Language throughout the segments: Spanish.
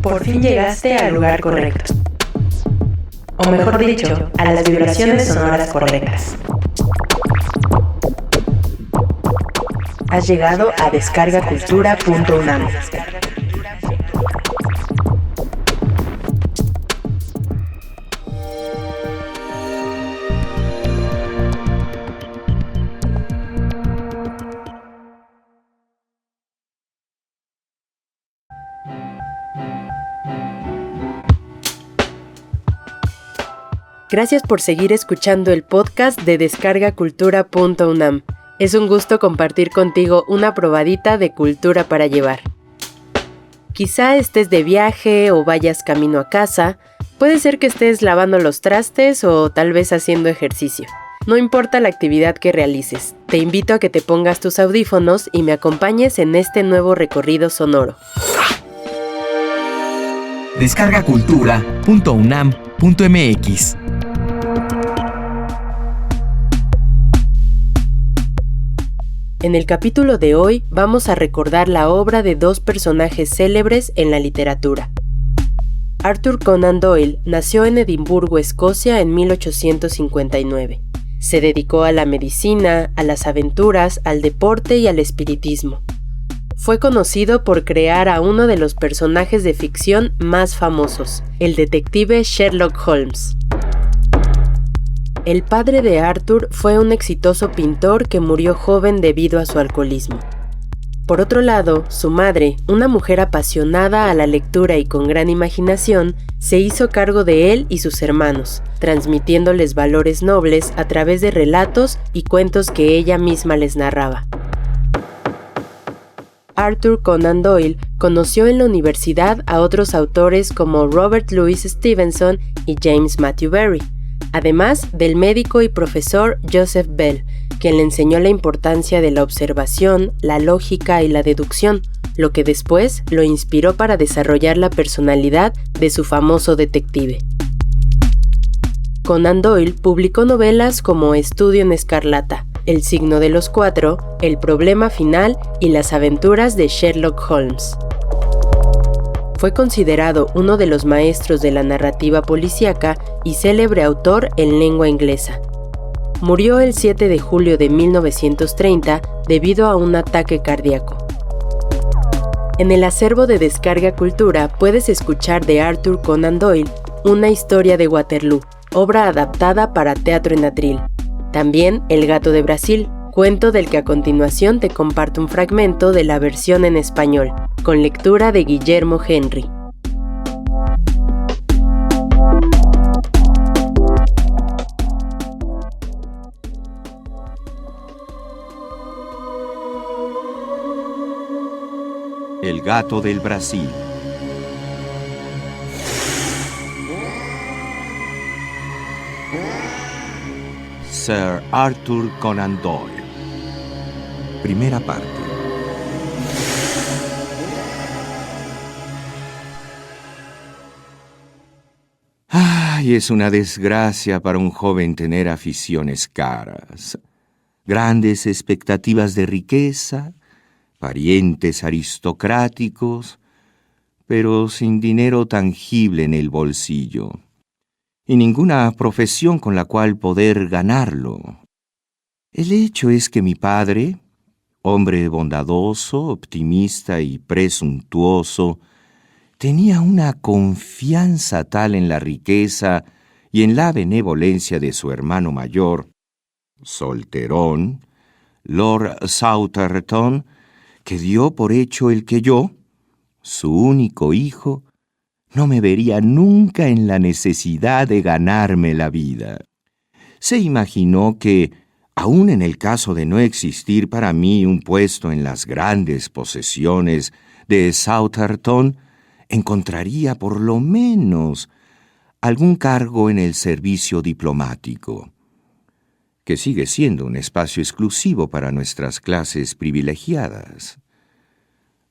Por fin llegaste al lugar correcto. O mejor dicho, a las vibraciones sonoras correctas. Has llegado a descargacultura.unam. Gracias por seguir escuchando el podcast de descargacultura.unam. Es un gusto compartir contigo una probadita de cultura para llevar. Quizá estés de viaje o vayas camino a casa, puede ser que estés lavando los trastes o tal vez haciendo ejercicio. No importa la actividad que realices, te invito a que te pongas tus audífonos y me acompañes en este nuevo recorrido sonoro. Descargacultura.unam.mx. En el capítulo de hoy vamos a recordar la obra de dos personajes célebres en la literatura. Arthur Conan Doyle nació en Edimburgo, Escocia, en 1859. Se dedicó a la medicina, a las aventuras, al deporte y al espiritismo. Fue conocido por crear a uno de los personajes de ficción más famosos, el detective Sherlock Holmes. El padre de Arthur fue un exitoso pintor que murió joven debido a su alcoholismo. Por otro lado, su madre, una mujer apasionada a la lectura y con gran imaginación, se hizo cargo de él y sus hermanos, transmitiéndoles valores nobles a través de relatos y cuentos que ella misma les narraba. Arthur Conan Doyle conoció en la universidad a otros autores como Robert Louis Stevenson y James Matthew Barrie, además del médico y profesor Joseph Bell, quien le enseñó la importancia de la observación, la lógica y la deducción, lo que después lo inspiró para desarrollar la personalidad de su famoso detective. Conan Doyle publicó novelas como Estudio en Escarlata, El signo de los cuatro, El problema final y Las aventuras de Sherlock Holmes. Fue considerado uno de los maestros de la narrativa policíaca y célebre autor en lengua inglesa. Murió el 7 de julio de 1930 debido a un ataque cardíaco. En el acervo de Descarga Cultura puedes escuchar de Arthur Conan Doyle Una historia de Waterloo, obra adaptada para teatro en atril. También El gato de Brasil, cuento del que a continuación te comparto un fragmento de la versión en español, con lectura de Guillermo Henry. El gato del Brasil. Sir Arthur Conan Doyle. Primera parte. Ay, es una desgracia para un joven tener aficiones caras, grandes expectativas de riqueza, parientes aristocráticos, pero sin dinero tangible en el bolsillo, y ninguna profesión con la cual poder ganarlo. El hecho es que mi padre, hombre bondadoso, optimista y presuntuoso, tenía una confianza tal en la riqueza y en la benevolencia de su hermano mayor, solterón, Lord Southerton, que dio por hecho el que yo, su único hijo, no me vería nunca en la necesidad de ganarme la vida. Se imaginó que, aun en el caso de no existir para mí un puesto en las grandes posesiones de Southerton, encontraría por lo menos algún cargo en el servicio diplomático, que sigue siendo un espacio exclusivo para nuestras clases privilegiadas.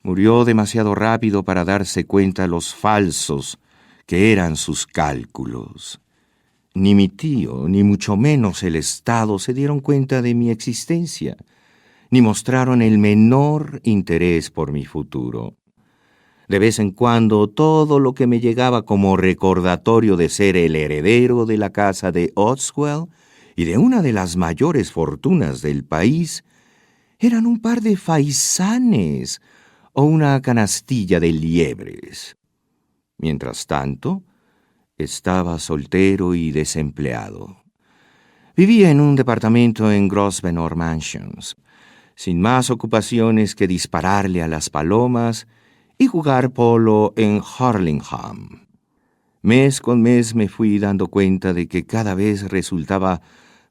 Murió demasiado rápido para darse cuenta los falsos que eran sus cálculos. Ni mi tío, ni mucho menos el Estado se dieron cuenta de mi existencia, ni mostraron el menor interés por mi futuro. De vez en cuando, todo lo que me llegaba como recordatorio de ser el heredero de la casa de Oswell y de una de las mayores fortunas del país eran un par de faisanes o una canastilla de liebres. Mientras tanto, estaba soltero y desempleado. Vivía en un departamento en Grosvenor Mansions, sin más ocupaciones que dispararle a las palomas y jugar polo en Hurlingham. Mes con mes me fui dando cuenta de que cada vez resultaba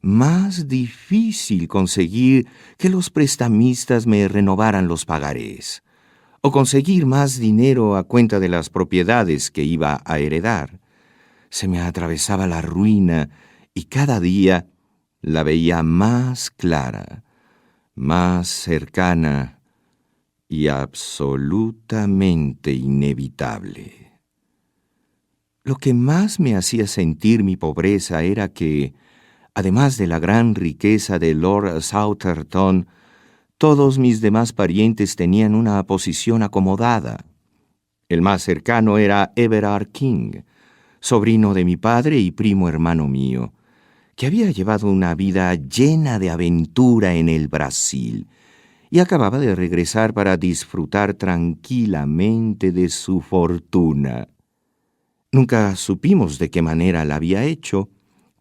más difícil conseguir que los prestamistas me renovaran los pagarés, o conseguir más dinero a cuenta de las propiedades que iba a heredar. Se me atravesaba la ruina y cada día la veía más clara, más cercana y absolutamente inevitable. Lo que más me hacía sentir mi pobreza era que, además de la gran riqueza de Lord Southerton, todos mis demás parientes tenían una posición acomodada. El más cercano era Everard King, sobrino de mi padre y primo hermano mío, que había llevado una vida llena de aventura en el Brasil y acababa de regresar para disfrutar tranquilamente de su fortuna. Nunca supimos de qué manera la había hecho,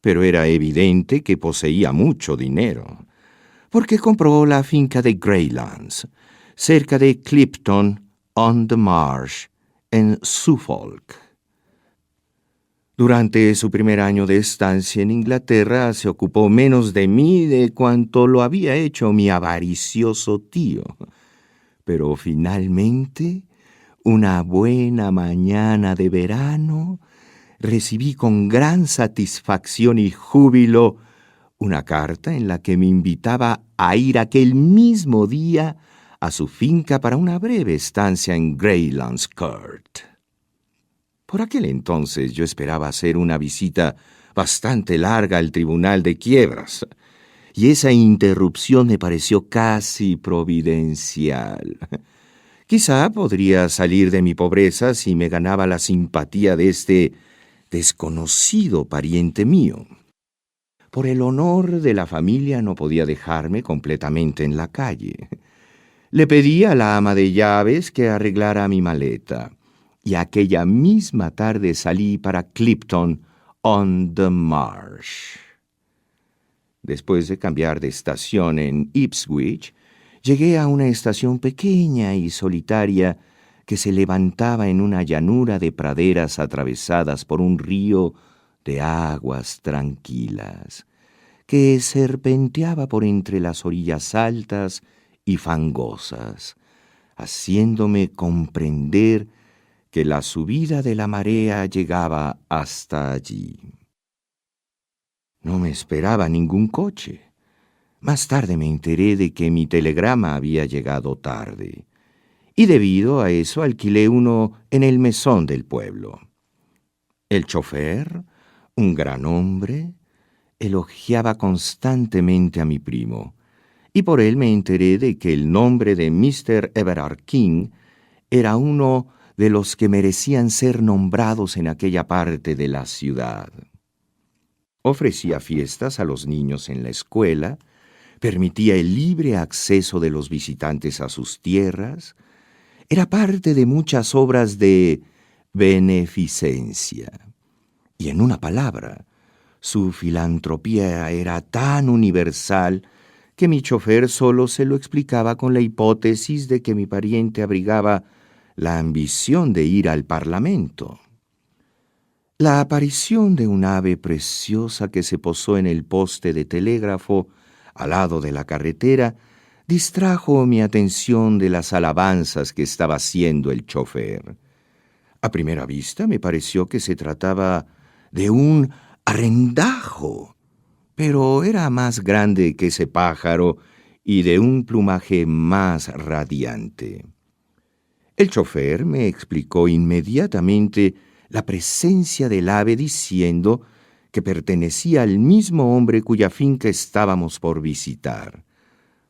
pero era evidente que poseía mucho dinero, porque compró la finca de Greylands, cerca de Clipton-on-the-Marsh, en Suffolk. Durante su primer año de estancia en Inglaterra se ocupó menos de mí de cuanto lo había hecho mi avaricioso tío. Pero finalmente, una buena mañana de verano, recibí con gran satisfacción y júbilo una carta en la que me invitaba a ir aquel mismo día a su finca para una breve estancia en Greylands Court. Por aquel entonces yo esperaba hacer una visita bastante larga al Tribunal de Quiebras, y esa interrupción me pareció casi providencial. Quizá podría salir de mi pobreza si me ganaba la simpatía de este desconocido pariente mío. Por el honor de la familia no podía dejarme completamente en la calle. Le pedí a la ama de llaves que arreglara mi maleta, y aquella misma tarde salí para Clipton-on-the-Marsh. Después de cambiar de estación en Ipswich, llegué a una estación pequeña y solitaria que se levantaba en una llanura de praderas atravesadas por un río de aguas tranquilas, que serpenteaba por entre las orillas altas y fangosas, haciéndome comprender que la subida de la marea llegaba hasta allí. No me esperaba ningún coche. Más tarde me enteré de que mi telegrama había llegado tarde, y debido a eso alquilé uno en el mesón del pueblo. El chofer, un gran hombre, elogiaba constantemente a mi primo, y por él me enteré de que el nombre de Mr. Everard King era uno de los que merecían ser nombrados en aquella parte de la ciudad. Ofrecía fiestas a los niños en la escuela, permitía el libre acceso de los visitantes a sus tierras, era parte de muchas obras de beneficencia. Y en una palabra, su filantropía era tan universal que mi chofer solo se lo explicaba con la hipótesis de que mi pariente abrigaba la ambición de ir al Parlamento. La aparición de un ave preciosa que se posó en el poste de telégrafo al lado de la carretera distrajo mi atención de las alabanzas que estaba haciendo el chofer. A primera vista me pareció que se trataba de un arrendajo, pero era más grande que ese pájaro y de un plumaje más radiante. El chofer me explicó inmediatamente la presencia del ave diciendo que pertenecía al mismo hombre cuya finca estábamos por visitar.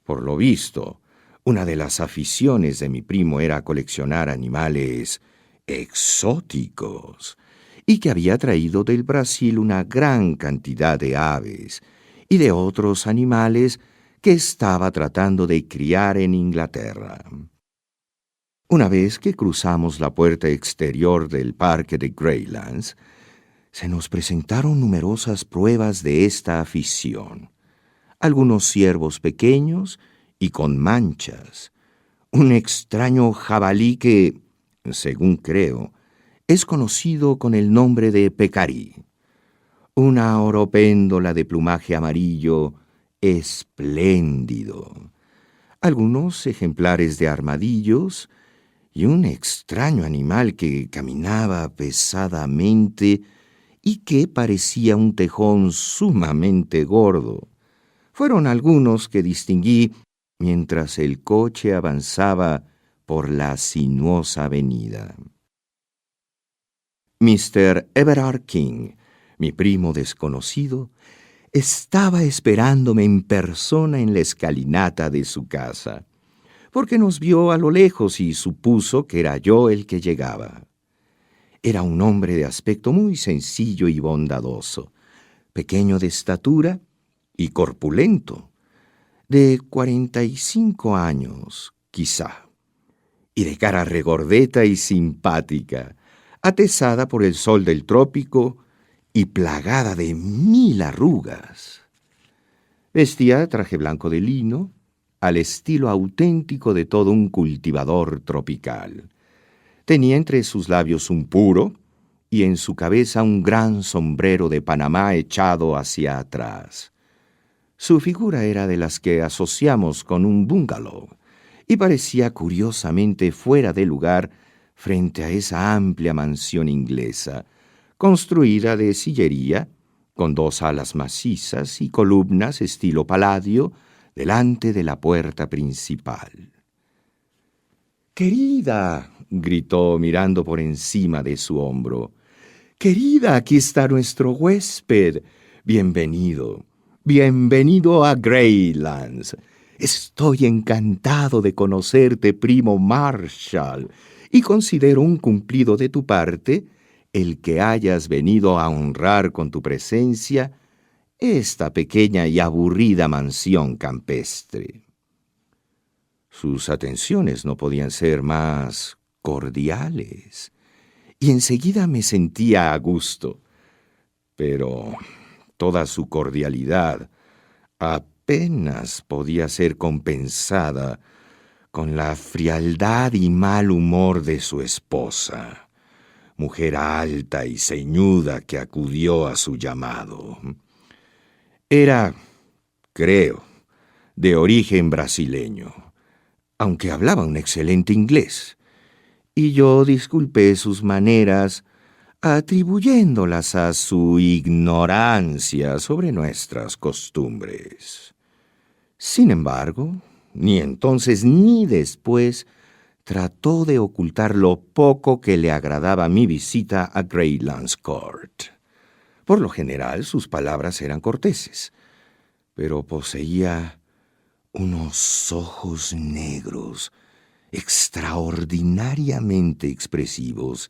Por lo visto, Una de las aficiones de mi primo era coleccionar animales exóticos y que había traído del Brasil una gran cantidad de aves y de otros animales que estaba tratando de criar en Inglaterra. Una vez que cruzamos la puerta exterior del parque de Greylands, se nos presentaron numerosas pruebas de esta afición. Algunos ciervos pequeños y con manchas, un extraño jabalí que, según creo, es conocido con el nombre de pecarí, una oropéndola de plumaje amarillo espléndido, algunos ejemplares de armadillos y un extraño animal que caminaba pesadamente y que parecía un tejón sumamente gordo. Fueron algunos que distinguí mientras el coche avanzaba por la sinuosa avenida. Mr. Everard King, mi primo desconocido, estaba esperándome en persona en la escalinata de su casa, porque nos vio a lo lejos y supuso que era yo el que llegaba. Era un hombre de aspecto muy sencillo y bondadoso, pequeño de estatura y corpulento, de 45 años, quizá, y de cara regordeta y simpática, atezada por el sol del trópico y plagada de 1000 arrugas. Vestía traje blanco de lino, al estilo auténtico de todo un cultivador tropical. Tenía entre sus labios un puro y en su cabeza un gran sombrero de Panamá echado hacia atrás. Su figura era de las que asociamos con un bungalow y parecía curiosamente fuera de lugar frente a esa amplia mansión inglesa, construida de sillería, con 2 alas macizas y columnas estilo Palladio delante de la puerta principal. «Querida», gritó mirando por encima de su hombro, «querida, aquí está nuestro huésped. Bienvenido, bienvenido a Greylands. Estoy encantado de conocerte, primo Marshall, y considero un cumplido de tu parte el que hayas venido a honrar con tu presencia esta pequeña y aburrida mansión campestre». Sus atenciones no podían ser más cordiales, y enseguida me sentía a gusto, pero toda su cordialidad apenas podía ser compensada con la frialdad y mal humor de su esposa, mujer alta y ceñuda que acudió a su llamado. Era, creo, de origen brasileño, aunque hablaba un excelente inglés, y yo disculpé sus maneras atribuyéndolas a su ignorancia sobre nuestras costumbres. Sin embargo, ni entonces ni después trató de ocultar lo poco que le agradaba mi visita a Greylands Court. Por lo general, sus palabras eran corteses, pero poseía unos ojos negros extraordinariamente expresivos,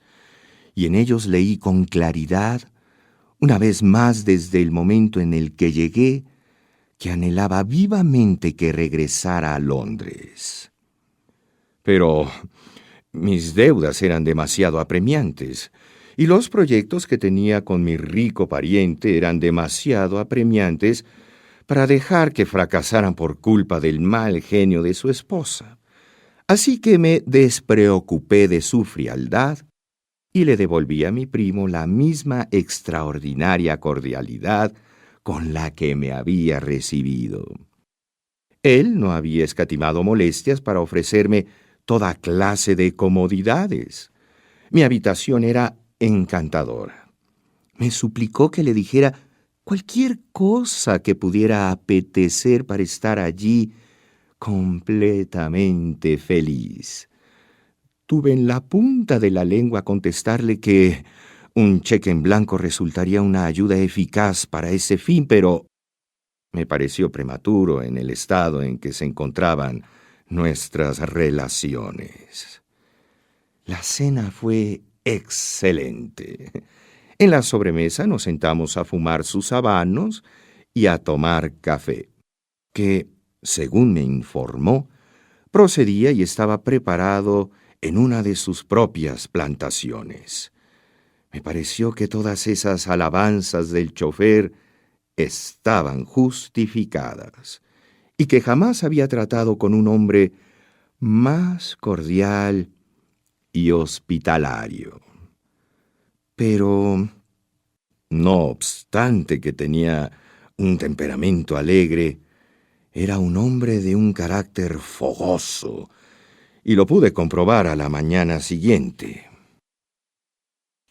y en ellos leí con claridad, una vez más desde el momento en el que llegué, que anhelaba vivamente que regresara a Londres. Pero mis deudas eran demasiado apremiantes, y los proyectos que tenía con mi rico pariente eran demasiado apremiantes para dejar que fracasaran por culpa del mal genio de su esposa. Así que me despreocupé de su frialdad y le devolví a mi primo la misma extraordinaria cordialidad con la que me había recibido. Él no había escatimado molestias para ofrecerme toda clase de comodidades. Mi habitación era encantadora. Me suplicó que le dijera cualquier cosa que pudiera apetecer para estar allí completamente feliz. Tuve en la punta de la lengua contestarle que un cheque en blanco resultaría una ayuda eficaz para ese fin, pero me pareció prematuro en el estado en que se encontraban nuestras relaciones. La cena fue excelente. En la sobremesa nos sentamos a fumar sus habanos y a tomar café, que, según me informó, procedía y estaba preparado en una de sus propias plantaciones. Me pareció que todas esas alabanzas del chofer estaban justificadas y que jamás había tratado con un hombre más cordial y hospitalario. Pero, no obstante que tenía un temperamento alegre, era un hombre de un carácter fogoso, y lo pude comprobar a la mañana siguiente.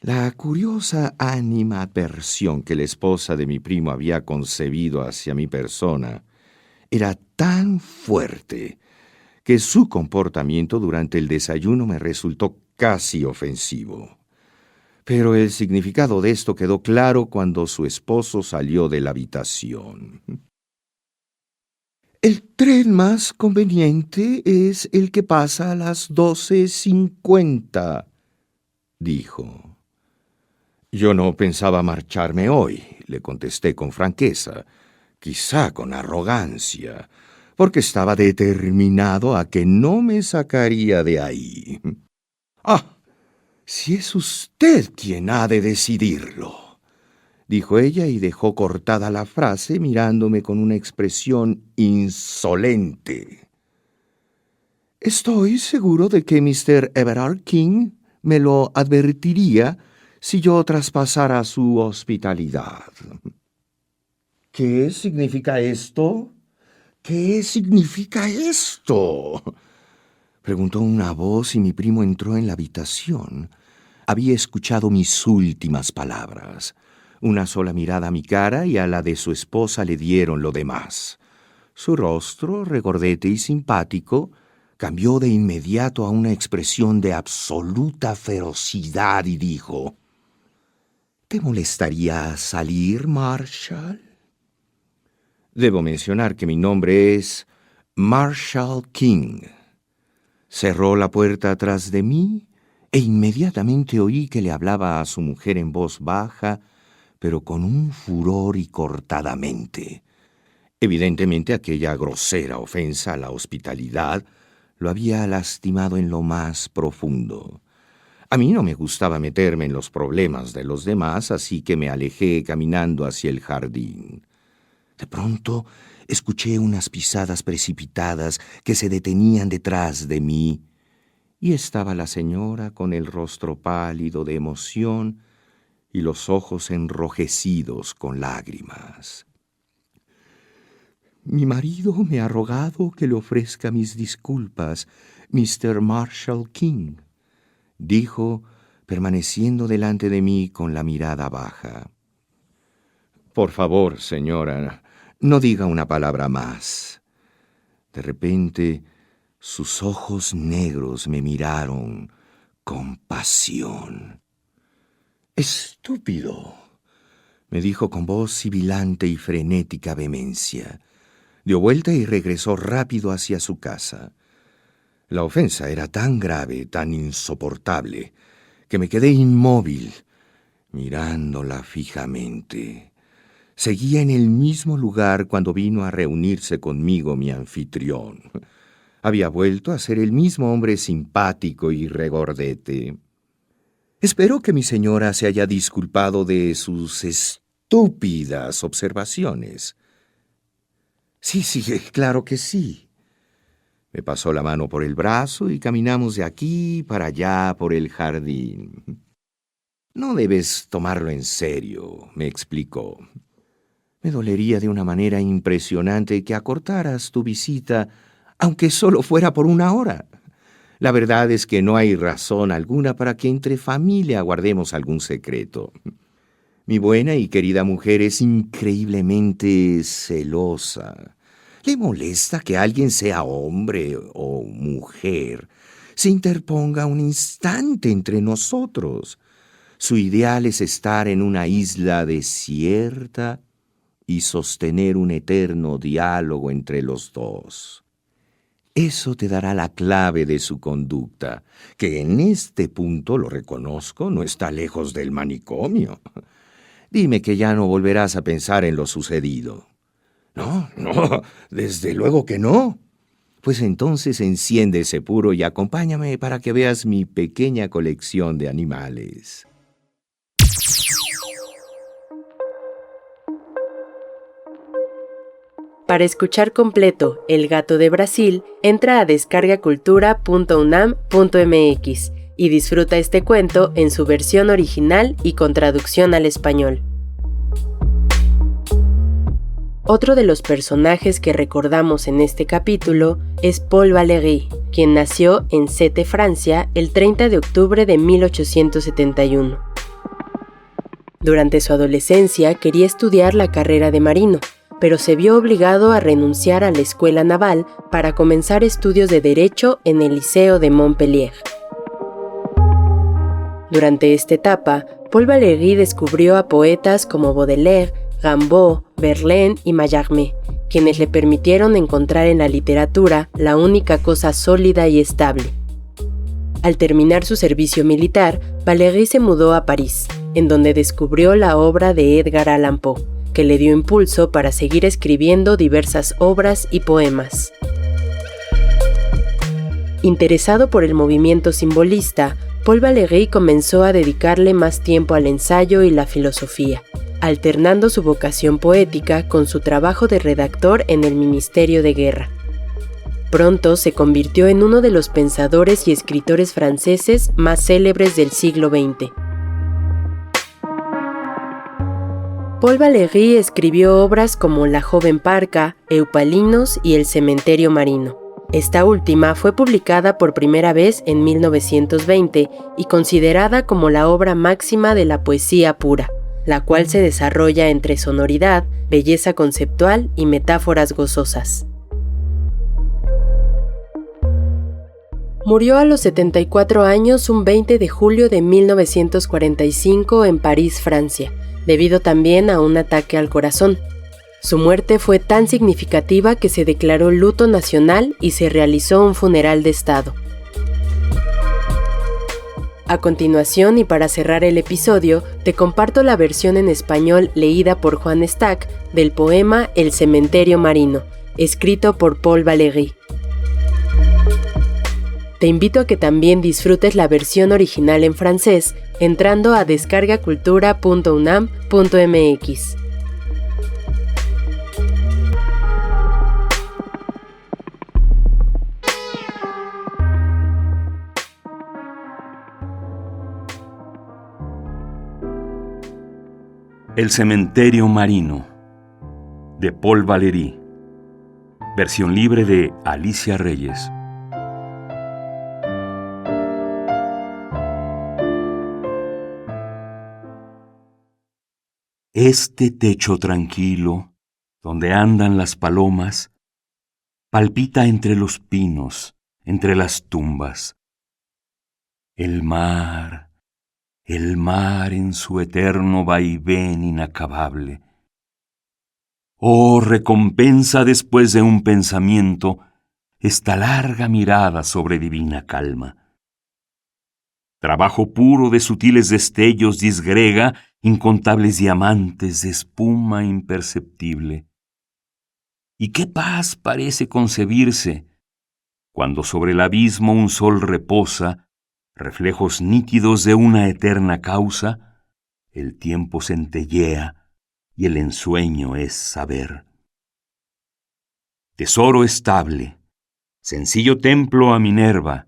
La curiosa animadversión que la esposa de mi primo había concebido hacia mi persona era tan fuerte que su comportamiento durante el desayuno me resultó casi ofensivo. Pero el significado de esto quedó claro cuando su esposo salió de la habitación. «El tren más conveniente es el que pasa a las 12:50», dijo. «Yo no pensaba marcharme hoy», le contesté con franqueza, quizá con arrogancia, porque estaba determinado a que no me sacaría de ahí. «Ah, si es usted quien ha de decidirlo», dijo ella y dejó cortada la frase mirándome con una expresión insolente. «Estoy seguro de que Mr. Everard King me lo advertiría si yo traspasara su hospitalidad». «¿Qué significa esto? ¿Qué significa esto?», preguntó una voz y mi primo entró en la habitación. Había escuchado mis últimas palabras. Una sola mirada a mi cara y a la de su esposa le dieron lo demás. Su rostro, regordete y simpático, cambió de inmediato a una expresión de absoluta ferocidad y dijo: «¿Te molestaría salir, Marshall?». Debo mencionar que mi nombre es Marshall King. Cerró la puerta atrás de mí e inmediatamente oí que le hablaba a su mujer en voz baja, pero con un furor y cortadamente. Evidentemente aquella grosera ofensa a la hospitalidad lo había lastimado en lo más profundo. A mí no me gustaba meterme en los problemas de los demás, así que me alejé caminando hacia el jardín. De pronto escuché unas pisadas precipitadas que se detenían detrás de mí, y estaba la señora con el rostro pálido de emoción y los ojos enrojecidos con lágrimas. «Mi marido me ha rogado que le ofrezca mis disculpas, Mr. Marshall King», dijo, permaneciendo delante de mí con la mirada baja. «Por favor, señora, no diga una palabra más». De repente, sus ojos negros me miraron con pasión. «Estúpido», me dijo con voz sibilante y frenética vehemencia. Dio vuelta y regresó rápido hacia su casa. La ofensa era tan grave, tan insoportable, que me quedé inmóvil, mirándola fijamente. Seguía en el mismo lugar cuando vino a reunirse conmigo mi anfitrión. Había vuelto a ser el mismo hombre simpático y regordete. «Espero que mi señora se haya disculpado de sus estúpidas observaciones». «Sí, claro que sí». Me pasó la mano por el brazo y caminamos de aquí para allá por el jardín. «No debes tomarlo en serio», me explicó. «Me dolería de una manera impresionante que acortaras tu visita, aunque solo fuera por 1 hora. La verdad es que no hay razón alguna para que entre familia guardemos algún secreto. Mi buena y querida mujer es increíblemente celosa. Le molesta que alguien, sea hombre o mujer, se interponga un instante entre nosotros. Su ideal es estar en una isla desierta y sostener un eterno diálogo entre los dos. Eso te dará la clave de su conducta, que en este punto, lo reconozco, no está lejos del manicomio. Dime que ya no volverás a pensar en lo sucedido. No, desde luego que no. Pues entonces enciende ese puro y acompáñame para que veas mi pequeña colección de animales. Para escuchar completo El gato de Brasil, entra a descargacultura.unam.mx y disfruta este cuento en su versión original y con traducción al español. Otro de los personajes que recordamos en este capítulo es Paul Valéry, quien nació en Sète, Francia, el 30 de octubre de 1871. Durante su adolescencia quería estudiar la carrera de marino, pero se vio obligado a renunciar a la escuela naval para comenzar estudios de Derecho en el Liceo de Montpellier. Durante esta etapa, Paul Valéry descubrió a poetas como Baudelaire, Rimbaud, Verlaine y Mallarmé, quienes le permitieron encontrar en la literatura la única cosa sólida y estable. Al terminar su servicio militar, Valéry se mudó a París, en donde descubrió la obra de Edgar Allan Poe, que le dio impulso para seguir escribiendo diversas obras y poemas. Interesado por el movimiento simbolista, Paul Valéry comenzó a dedicarle más tiempo al ensayo y la filosofía, alternando su vocación poética con su trabajo de redactor en el Ministerio de Guerra. Pronto se convirtió en uno de los pensadores y escritores franceses más célebres del siglo XX. Paul Valéry escribió obras como La joven parca, Eupalinos y El cementerio marino. Esta última fue publicada por primera vez en 1920 y considerada como la obra máxima de la poesía pura, la cual se desarrolla entre sonoridad, belleza conceptual y metáforas gozosas. Murió a los 74 años un 20 de julio de 1945 en París, Francia, debido también a un ataque al corazón. Su muerte fue tan significativa que se declaró luto nacional y se realizó un funeral de Estado. A continuación, y para cerrar el episodio, te comparto la versión en español leída por Juan Stack del poema El cementerio marino, escrito por Paul Valéry. Te invito a que también disfrutes la versión original en francés entrando a descargacultura.unam.mx. El cementerio marino, de Paul Valéry. Versión libre de Alicia Reyes. Este techo tranquilo, donde andan las palomas, palpita entre los pinos, entre las tumbas. El mar en su eterno vaivén inacabable. Oh, recompensa después de un pensamiento, esta larga mirada sobre divina calma. Trabajo puro de sutiles destellos disgrega incontables diamantes de espuma imperceptible. ¿Y qué paz parece concebirse cuando sobre el abismo un sol reposa, reflejos nítidos de una eterna causa, el tiempo centellea y el ensueño es saber? Tesoro estable, sencillo templo a Minerva,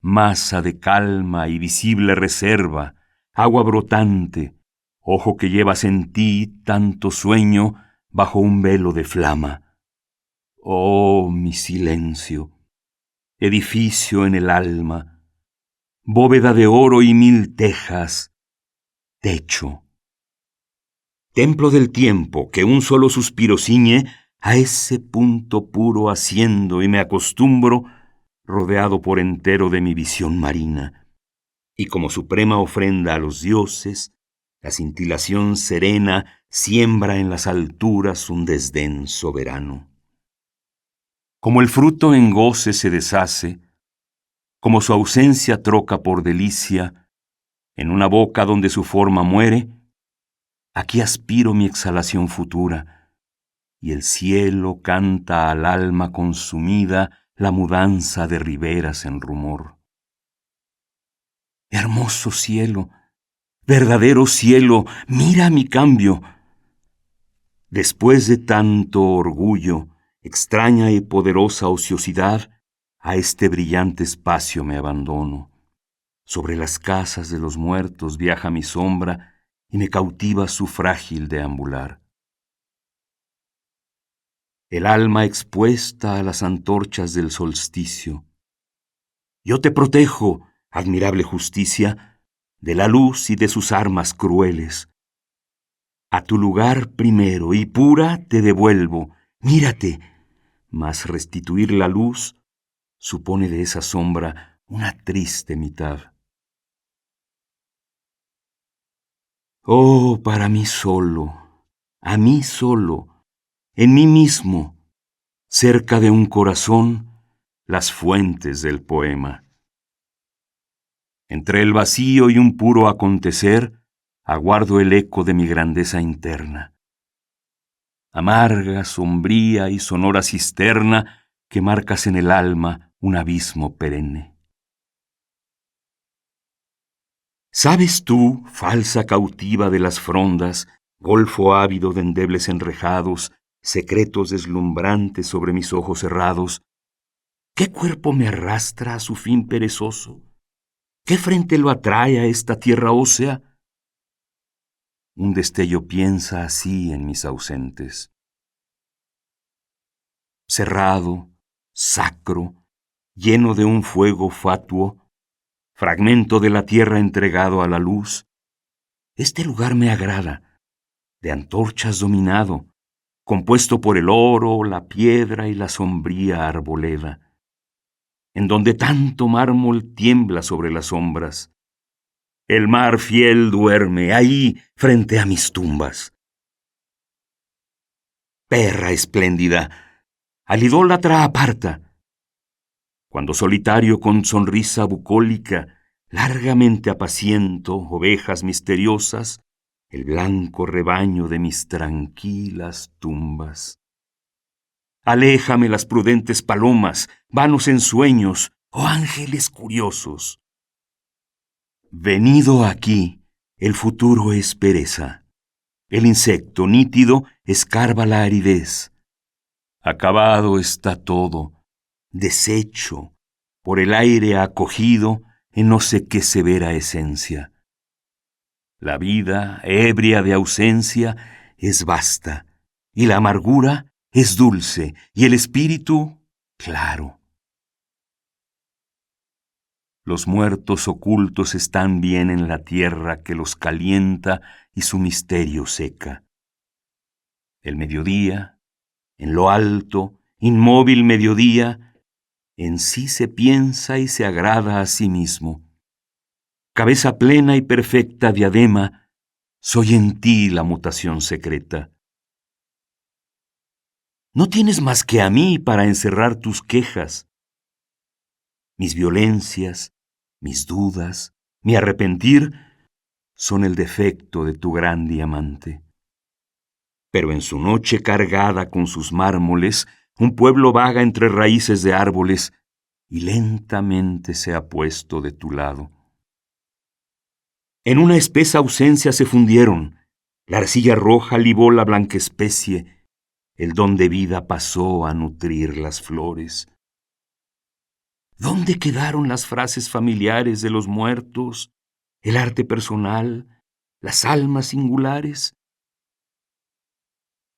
masa de calma y visible reserva, agua brotante, ojo que llevas en ti tanto sueño bajo un velo de flama. Oh, mi silencio, edificio en el alma, bóveda de oro y 1000 tejas, techo. Templo del tiempo que un solo suspiro ciñe, a ese punto puro asciendo y me acostumbro, rodeado por entero de mi visión marina, y como suprema ofrenda a los dioses, la cintilación serena siembra en las alturas un desdén soberano. Como el fruto en goce se deshace, como su ausencia troca por delicia, en una boca donde su forma muere, aquí aspiro mi exhalación futura, y el cielo canta al alma consumida la mudanza de riberas en rumor. Hermoso cielo, verdadero cielo, mira mi cambio. Después de tanto orgullo, extraña y poderosa ociosidad, a este brillante espacio me abandono. Sobre las casas de los muertos viaja mi sombra y me cautiva su frágil deambular. El alma expuesta a las antorchas del solsticio. Yo te protejo, admirable justicia, de la luz y de sus armas crueles. A tu lugar primero y pura te devuelvo. Mírate, mas restituir la luz supone de esa sombra una triste mitad. Oh, para mí solo, a mí solo, en mí mismo, cerca de un corazón, las fuentes del poema. Entre el vacío y un puro acontecer, aguardo el eco de mi grandeza interna. Amarga, sombría y sonora cisterna que marcas en el alma un abismo perenne. ¿Sabes tú, falsa cautiva de las frondas, golfo ávido de endebles enrejados, secretos deslumbrantes sobre mis ojos cerrados, qué cuerpo me arrastra a su fin perezoso? ¿Qué frente lo atrae a esta tierra ósea? Un destello piensa así en mis ausentes. Cerrado, sacro, lleno de un fuego fatuo, fragmento de la tierra entregado a la luz, este lugar me agrada, de antorchas dominado, compuesto por el oro, la piedra y la sombría arboleda, en donde tanto mármol tiembla sobre las sombras. El mar fiel duerme ahí frente a mis tumbas. Perra espléndida, al idólatra aparta. Cuando solitario con sonrisa bucólica, largamente apaciento ovejas misteriosas, el blanco rebaño de mis tranquilas tumbas. Aléjame las prudentes palomas, vanos ensueños, oh ángeles curiosos. Venido aquí, el futuro es pereza. El insecto nítido escarba la aridez. Acabado está todo, deshecho, por el aire acogido en no sé qué severa esencia. La vida, ebria de ausencia, es vasta, y la amargura es dulce, y el espíritu claro. Los muertos ocultos están bien en la tierra que los calienta y su misterio seca. El mediodía, en lo alto, inmóvil mediodía, en sí se piensa y se agrada a sí mismo. Cabeza plena y perfecta diadema, soy en ti la mutación secreta. No tienes más que a mí para encerrar tus quejas. Mis violencias, mis dudas, mi arrepentir, son el defecto de tu gran diamante. Pero en su noche cargada con sus mármoles, un pueblo vaga entre raíces de árboles y lentamente se ha puesto de tu lado. En una espesa ausencia se fundieron, la arcilla roja libó la blanca especie, el don de vida pasó a nutrir las flores. ¿Dónde quedaron las frases familiares de los muertos, el arte personal, las almas singulares?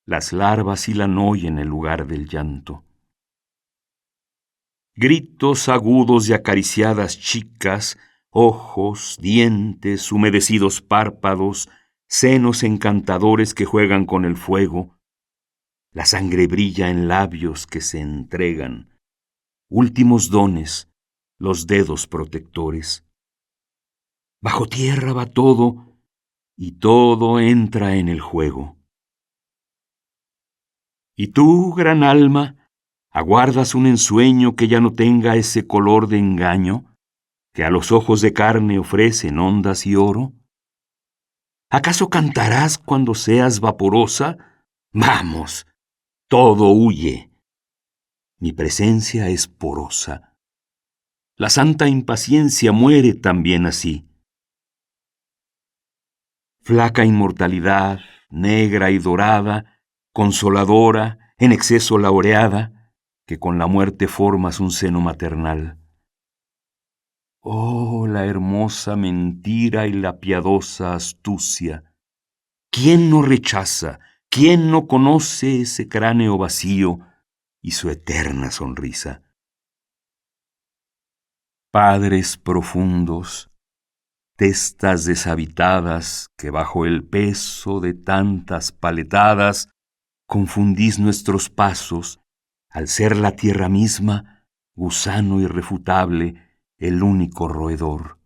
Las larvas y la noya en el lugar del llanto. Gritos agudos de acariciadas chicas, ojos, dientes, humedecidos párpados, senos encantadores que juegan con el fuego. La sangre brilla en labios que se entregan. Últimos dones, los dedos protectores. Bajo tierra va todo, y todo entra en el juego. Y tú, gran alma, ¿Aguardas un ensueño que ya no tenga ese color de engaño que a los ojos de carne ofrecen ondas y oro? ¿Acaso cantarás cuando seas vaporosa? Vamos, todo huye. Mi presencia es porosa. La santa impaciencia muere también así. Flaca inmortalidad, negra y dorada, consoladora, en exceso laureada, que con la muerte formas un seno maternal. Oh, la hermosa mentira y la piadosa astucia. ¿Quién no rechaza, quién no conoce ese cráneo vacío y su eterna sonrisa? Padres profundos, testas deshabitadas que bajo el peso de tantas paletadas confundís nuestros pasos, al ser la tierra misma, gusano irrefutable, el único roedor.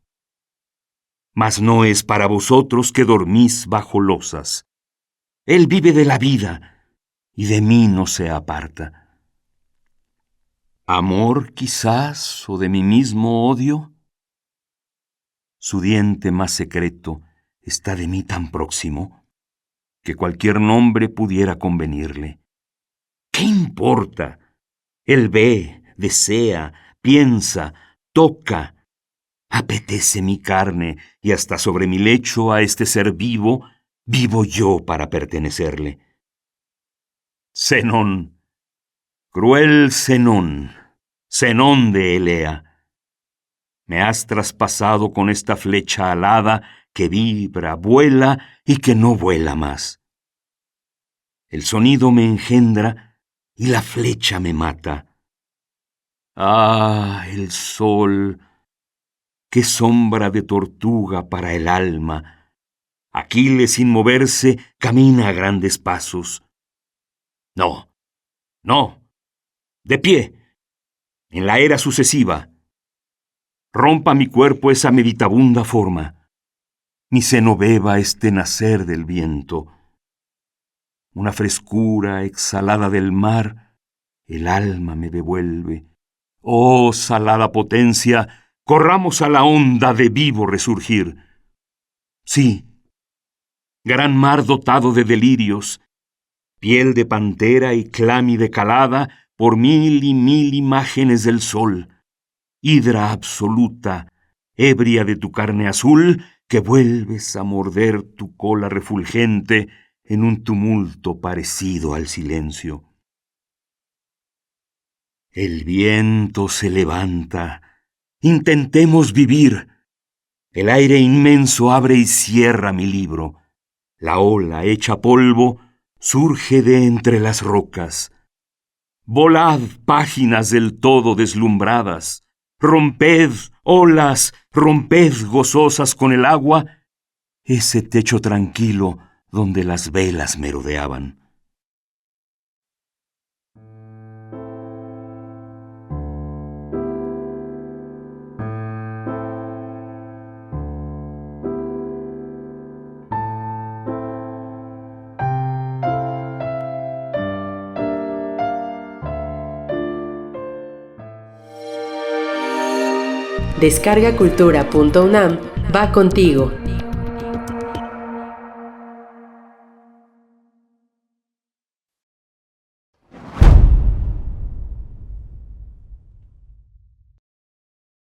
Mas no es para vosotros que dormís bajo losas. Él vive de la vida y de mí no se aparta. ¿Amor quizás o de mi mismo odio? Su diente más secreto está de mí tan próximo que cualquier nombre pudiera convenirle. ¿Qué importa? Él ve, desea, piensa, toca. Apetece mi carne y hasta sobre mi lecho a este ser vivo, vivo yo para pertenecerle. Zenón, cruel Zenón, Zenón de Elea. Me has traspasado con esta flecha alada que vibra, vuela y que no vuela más. El sonido me engendra y la flecha me mata. Ah, el sol, qué sombra de tortuga para el alma. Aquiles sin moverse camina a grandes pasos. No, no, de pie, en la era sucesiva. Rompa mi cuerpo esa meditabunda forma. Mi seno beba este nacer del viento. Una frescura exhalada del mar, el alma me devuelve. Oh, salada potencia, corramos a la onda de vivo resurgir. Sí, gran mar dotado de delirios, piel de pantera y clámide calada por mil y mil imágenes del sol, hidra absoluta, ebria de tu carne azul, que vuelves a morder tu cola refulgente en un tumulto parecido al silencio. El viento se levanta, intentemos vivir. El aire inmenso abre y cierra mi libro. La ola hecha polvo surge de entre las rocas. Volad, páginas del todo deslumbradas. Romped, olas, romped gozosas con el agua ese techo tranquilo donde las velas merodeaban. Descargacultura.unam va contigo.